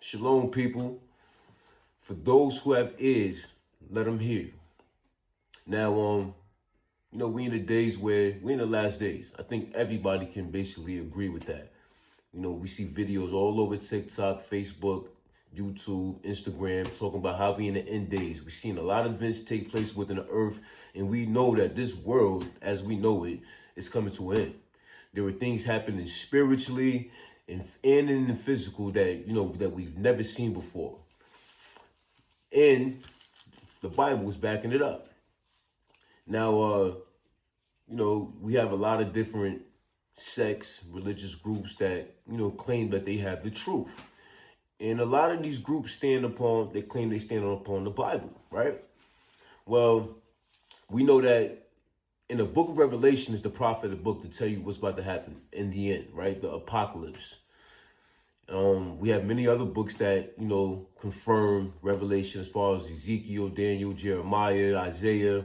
Shalom, people. For those who have ears, let them hear. Now, we in the days where we're in the last days. I think everybody can basically agree with that. We see videos all over TikTok, Facebook, YouTube, Instagram, talking about how we in the end days. We're seeing a lot of events take place within the earth, and we know that this world, as we know it, is coming to an end. There are things happening spiritually and in the physical that, that we've never seen before. And the Bible is backing it up. Now, we have a lot of different sects, religious groups that, claim that they have the truth. And a lot of these groups claim they stand upon the Bible, right? Well, we know that in the book of Revelation is the prophetic book to tell you what's about to happen in the end, right? The apocalypse. We have many other books that, confirm Revelation as far as Ezekiel, Daniel, Jeremiah, Isaiah.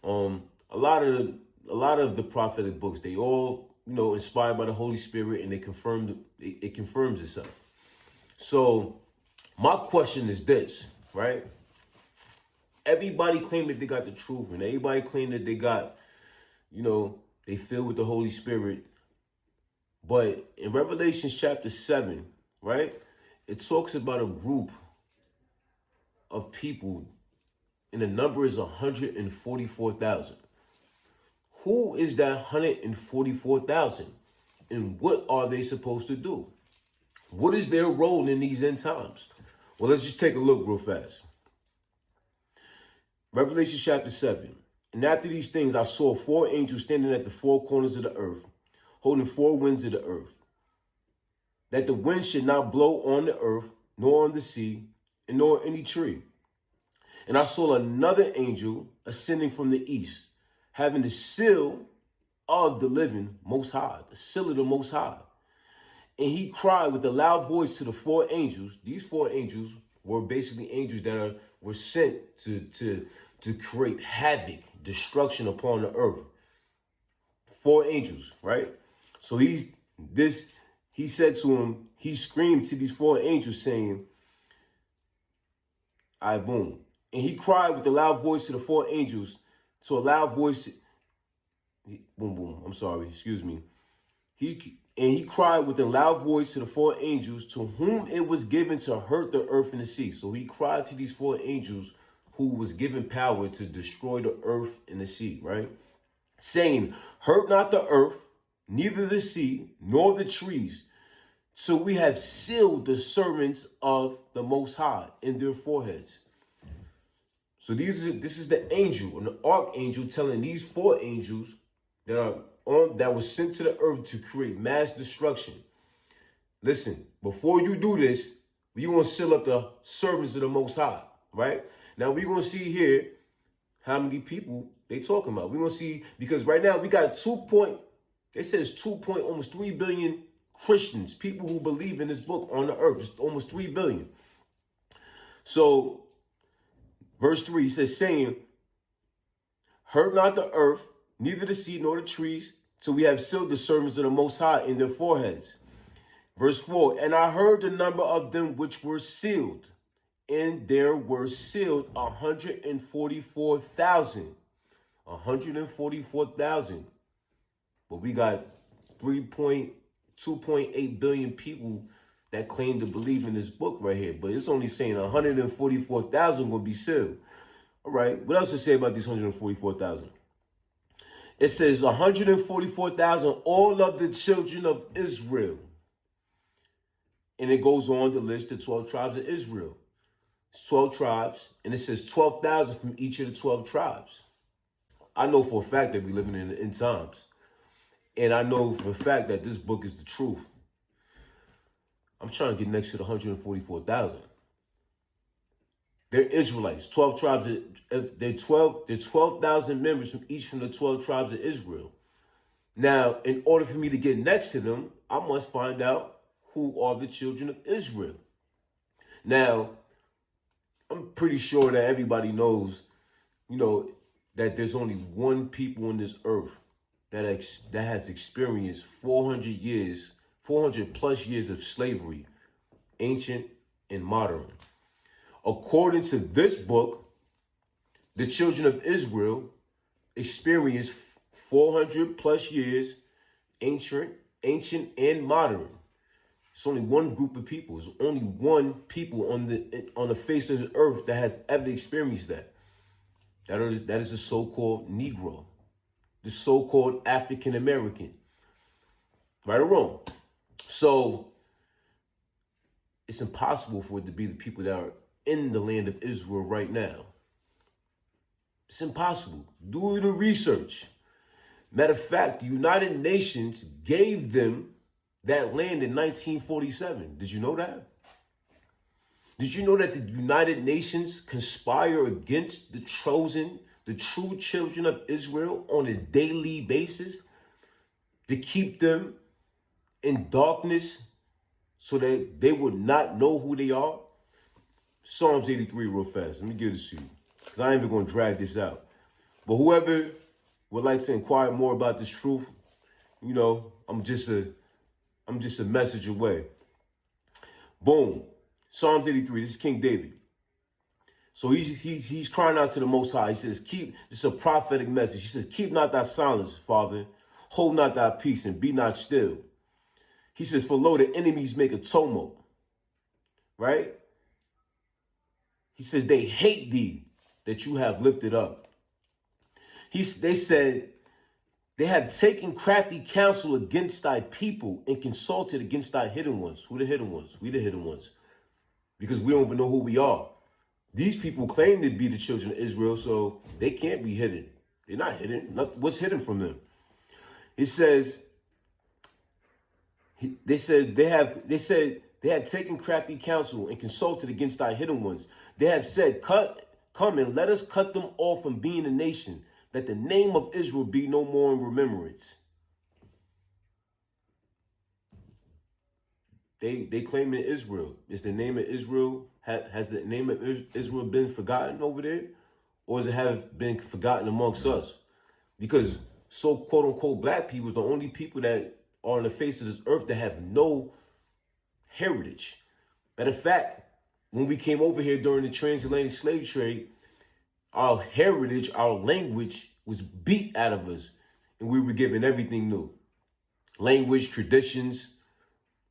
A lot of the prophetic books, they all, inspired by the Holy Spirit, and it confirms itself. So my question is this, right? Everybody claim that they got the truth, and everybody claim that they got, they filled with the Holy Spirit. But in Revelation chapter 7, right, it talks about a group of people, and the number is 144,000. Who is that 144,000? And what are they supposed to do? What is their role in these end times? Well, let's just take a look real fast. Revelation chapter 7. And after these things, I saw 4 angels standing at the 4 corners of the earth, holding 4 winds of the earth, that the wind should not blow on the earth, nor on the sea, and nor any tree. And I saw another angel ascending from the east, having the seal of the living Most High, the seal of the Most High. And he cried with a loud voice to the 4 angels. These 4 angels were basically angels that were sent to create havoc, destruction upon the earth. 4 angels, right? So he said to him, he screamed to these 4 angels saying, boom. And he cried with a loud voice to the 4 angels, to a loud voice, excuse me. He cried with a loud voice to the 4 angels to whom it was given to hurt the earth and the sea. So he cried to these 4 angels who was given power to destroy the earth and the sea, right? Saying, hurt not the earth, neither the sea, nor the trees, till we have sealed the servants of the Most High in their foreheads. So this is the angel, an archangel, telling these 4 angels that was sent to the earth to create mass destruction. Listen, before you do this, we're going to seal up the servants of the Most High, right? Now we're going to see here how many people they talking about. We're going to see, because right now we got almost 3 billion Christians, people who believe in this book on the earth. It's almost 3 billion. So verse 3, he says, saying, hurt not the earth, neither the sea nor the trees, till we have sealed the servants of the Most High in their foreheads. Verse 4, and I heard the number of them which were sealed, and there were sealed 144,000. 144,000. But we got 2.8 billion people that claim to believe in this book right here. But it's only saying 144,000 will be sealed. All right. What else to say about these 144,000? It says 144,000, all of the children of Israel. And it goes on to list the 12 tribes of Israel. It's 12 tribes, and it says 12,000 from each of the 12 tribes. I know for a fact that we're living in the end times. And I know for a fact that this book is the truth. I'm trying to get next to the 144,000. They're Israelites, 12 tribes. They're 12,000 members from each from the 12 tribes of Israel. Now, in order for me to get next to them, I must find out who are the children of Israel. Now, I'm pretty sure that everybody knows, that there's only one people on this earth that has experienced 400 plus years of slavery, ancient and modern. According to this book, the children of Israel experienced 400 plus years, ancient and modern. It's only one group of people. It's only one people on the face of the earth that has ever experienced that. That is the so-called Negro, the so-called African American. Right or wrong? So it's impossible for it to be the people that are in the land of Israel right now. It's impossible. Do the research. Matter of fact, the United Nations gave them that land in 1947. Did you know that? Did you know that the United Nations conspire against the true children of Israel on a daily basis to keep them in darkness so that they would not know who they are? Psalms 83 real fast. Let me give this to you, because I ain't even going to drag this out. But whoever would like to inquire more about this truth, you know, I'm just a message away. Boom. Psalms 83. This is King David. So he's crying out to the Most High. He says, this is a prophetic message. He says, keep not thy silence, Father. Hold not thy peace and be not still. He says, for lo, the enemies make a tumult. Right? He says, they hate thee that you have lifted up. They said, they have taken crafty counsel against thy people and consulted against thy hidden ones. Who the hidden ones? We the hidden ones. Because we don't even know who we are. These people claim to be the children of Israel, so they can't be hidden. They're not hidden. What's hidden from them? It says, they said they have taken crafty counsel and consulted against thy hidden ones. They have said, come and let us cut them off from being a nation, that the name of Israel be no more in remembrance. They claim in Israel. Is the name of Israel, has the name of Israel been forgotten over there? Or does it have been forgotten amongst us? Because so quote unquote black people is the only people that are on the face of this earth that have no heritage. Matter of fact, when we came over here during the transatlantic slave trade, our heritage, our language was beat out of us. And we were given everything new. Language, traditions.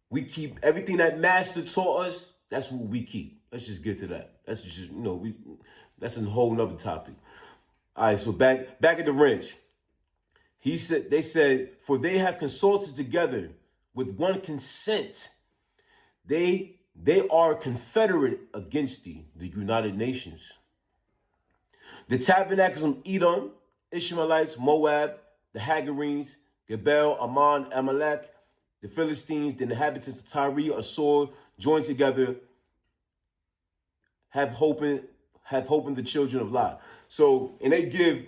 We keep everything that master taught us. That's what we keep. Let's just get to that. That's just, that's a whole nother topic. All right, so back at the wrench. They said, for they have consulted together with one consent. They are confederate against thee, the United Nations. The tabernacles of Edom, Ishmaelites, Moab, the Hagarenes, Gebel, Ammon, Amalek, the Philistines, the inhabitants of Tyre, Asor, joined together, have hope in the children of Lot. So, and they give,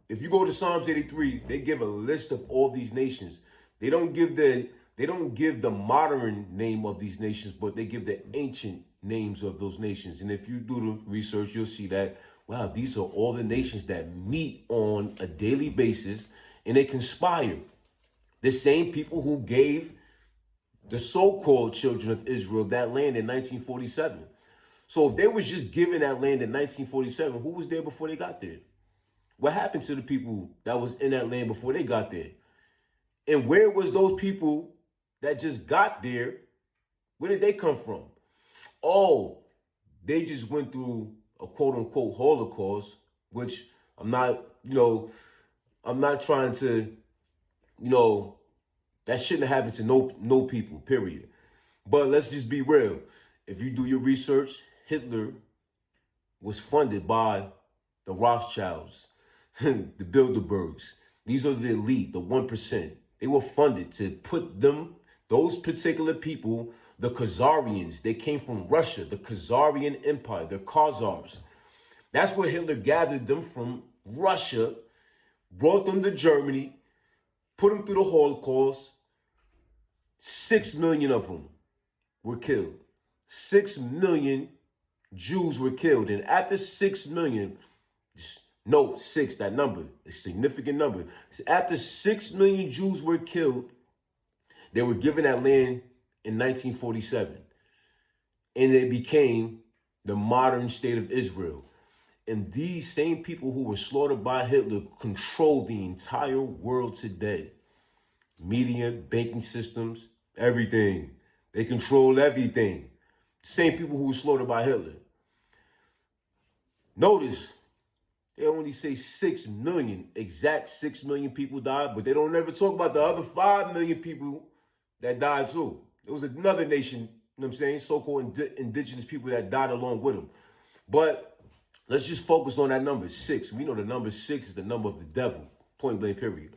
if you go to Psalms 83, they give a list of all these nations. They don't give the modern name of these nations, but they give the ancient names of those nations. And if you do the research, you'll see that, wow, these are all the nations that meet on a daily basis and they conspire. The same people who gave the so-called children of Israel that land in 1947. So if they was just given that land in 1947, who was there before they got there? What happened to the people that was in that land before they got there? And where was those people that just got there? Where did they come from? Oh, they just went through a quote-unquote Holocaust, which I'm not trying to, that shouldn't have happened to no people, period. But let's just be real. If you do your research, Hitler was funded by the Rothschilds, the Bilderbergs. These are the elite, the 1%. They were funded to put those particular people, the Khazarians, they came from Russia, the Khazarian Empire, the Khazars. That's where Hitler gathered them from Russia, brought them to Germany, put them through the Holocaust. 6 million of them were killed. 6 million Jews were killed. And after 6 million, note 6, that number, a significant number. After 6 million Jews were killed, they were given that land in 1947. and it became the modern state of Israel. And these same people who were slaughtered by Hitler control the entire world today. Media, banking systems, everything. They control everything. Same people who were slaughtered by Hitler. Notice, they only say 6 million, exact 6 million people died, but they don't ever talk about the other 5 million people that died too. There was another nation, you know what I'm saying, so-called indigenous people that died along with them. But let's just focus on that number 6. We know the number 6 is the number of the devil, point blank period.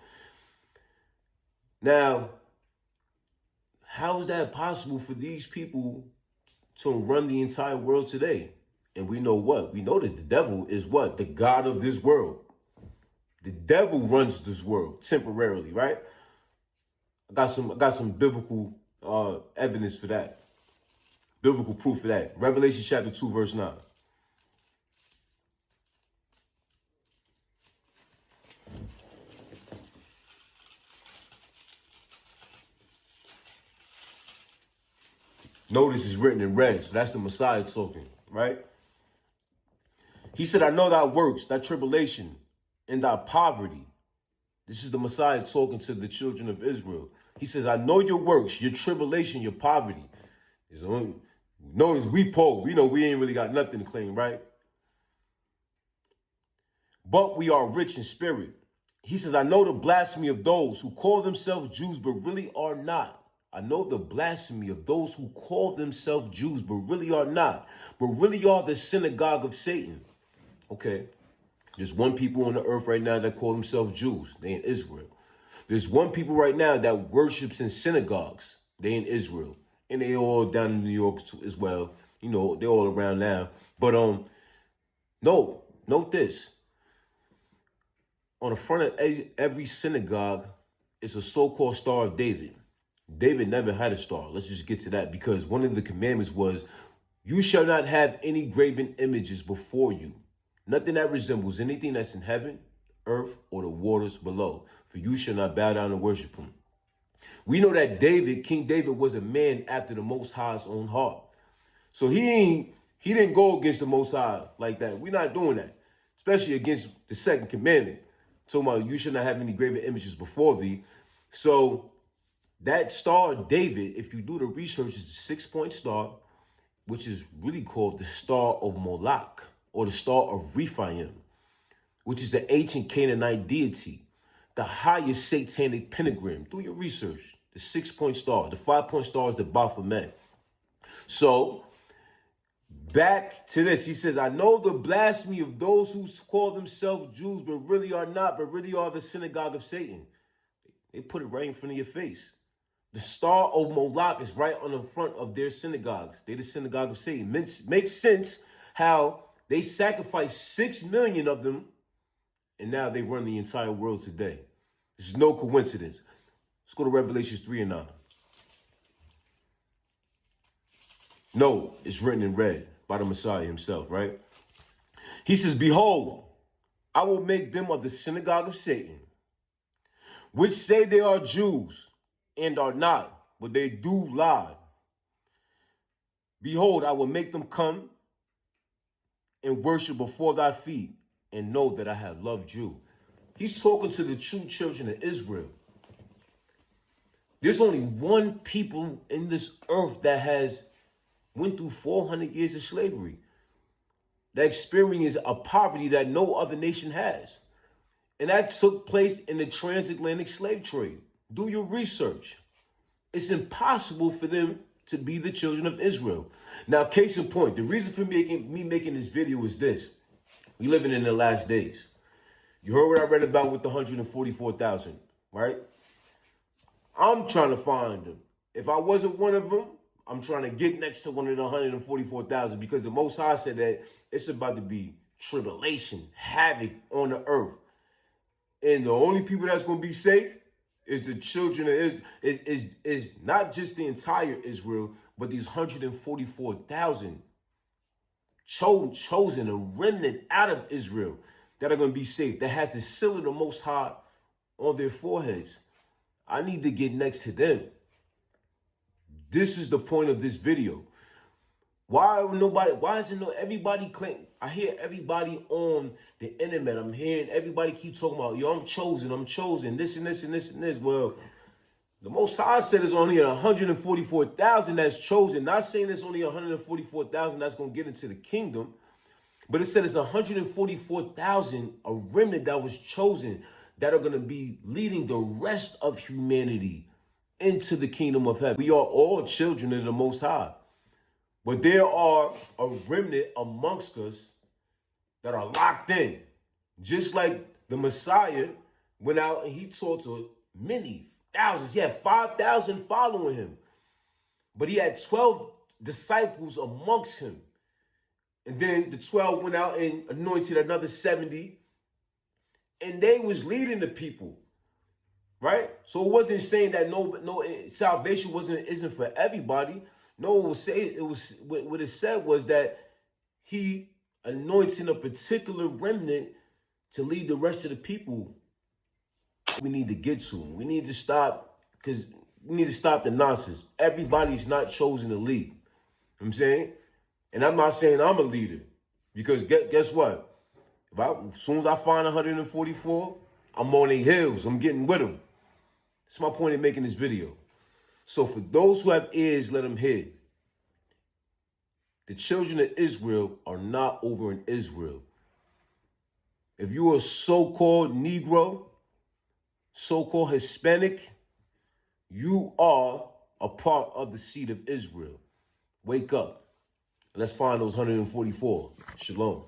Now, how is that possible for these people to run the entire world today? And we know what? We know that the devil is what? The God of this world. The devil runs this world temporarily, right? I got some biblical evidence for that. Biblical proof for that. Revelation chapter 2, verse 9. Notice it's written in red, so that's the Messiah talking, right? He said, I know thy works, thy tribulation, and thy poverty. This is the Messiah talking to the children of Israel. He says, I know your works, your tribulation, your poverty. Notice we poor. We know we ain't really got nothing to claim, right? But we are rich in spirit. He says, I know the blasphemy of those who call themselves Jews, but really are not. I know the blasphemy of those who call themselves Jews, but really are not, but really are the synagogue of Satan. Okay, there's one people on the earth right now that call themselves Jews. They in Israel. There's one people right now that worships in synagogues. They in Israel. And they all down in New York as well. You know, they're all around now. But no, note this. On the front of every synagogue is a so-called Star of David. David never had a star. Let's just get to that, because one of the commandments was, you shall not have any graven images before you. Nothing that resembles anything that's in heaven, earth, or the waters below. For you shall not bow down and worship him. We know that David, King David, was a man after the Most High's own heart. So he didn't go against the Most High like that. We're not doing that, especially against the second commandment. Talking about you should not have any graven images before thee. So that star of David, if you do the research, is a 6-point star, which is really called the Star of Moloch, or the Star of Rephaim, which is the ancient Canaanite deity, the highest satanic pentagram. Do your research. The 6-point star. The 5-point star is the Baphomet. So, back to this. He says, I know the blasphemy of those who call themselves Jews, but really are not, but really are the synagogue of Satan. They put it right in front of your face. The Star of Moloch is right on the front of their synagogues. They're the synagogue of Satan. Makes sense how they sacrificed 6 million of them, and now they run the entire world today. This is no coincidence. Let's go to Revelations 3 and 9. No, it's written in red by the Messiah himself, right? He says, behold, I will make them of the synagogue of Satan, which say they are Jews and are not, but they do lie. Behold, I will make them come and worship before thy feet, and know that I have loved you. He's talking to the true children of Israel. There's only one people in this earth that has went through 400 years of slavery, that experienced a poverty that no other nation has. And that took place in the transatlantic slave trade. Do your research. It's impossible for them to be the children of Israel. Now, case in point, the reason for me making this video is this. We living in the last days. You heard what I read about with the 144,000, right? I'm trying to find them. If I wasn't one of them, I'm trying to get next to one of the 144,000, because the Most High said that it's about to be tribulation, havoc on the earth. And the only people that's going to be safe is the children of Israel, is not just the entire Israel, but these 144,000 chosen, a remnant out of Israel that are going to be safe, that has the seal of the Most High on their foreheads. I need to get next to them. This is the point of this video. Why isn't everybody claim? I hear everybody on the internet. I'm hearing everybody keep talking about, yo, I'm chosen, this and this and this and this. Well, the Most High said it's only 144,000 that's chosen. Not saying it's only 144,000 that's going to get into the kingdom, but it said it's 144,000, a remnant that was chosen, that are going to be leading the rest of humanity into the kingdom of heaven. We are all children of the Most High. But there are a remnant amongst us that are locked in. Just like the Messiah went out and he taught to many thousands. He had 5,000 following him. But he had 12 disciples amongst him. And then the 12 went out and anointed another 70. And they was leading the people. Right? So it wasn't saying that no salvation isn't for everybody. No, what it said was that he anointing a particular remnant to lead the rest of the people. We need to get to them. We need to stop, because we need to stop the nonsense. Everybody's not chosen to lead. You know what I'm saying? And I'm not saying I'm a leader, because guess what? As soon as I find 144, I'm on their heels. I'm getting with them. That's my point in making this video. So for those who have ears, let them hear. The children of Israel are not over in Israel. If you are a so-called Negro, so-called Hispanic, you are a part of the seed of Israel. Wake up. Let's find those 144. Shalom.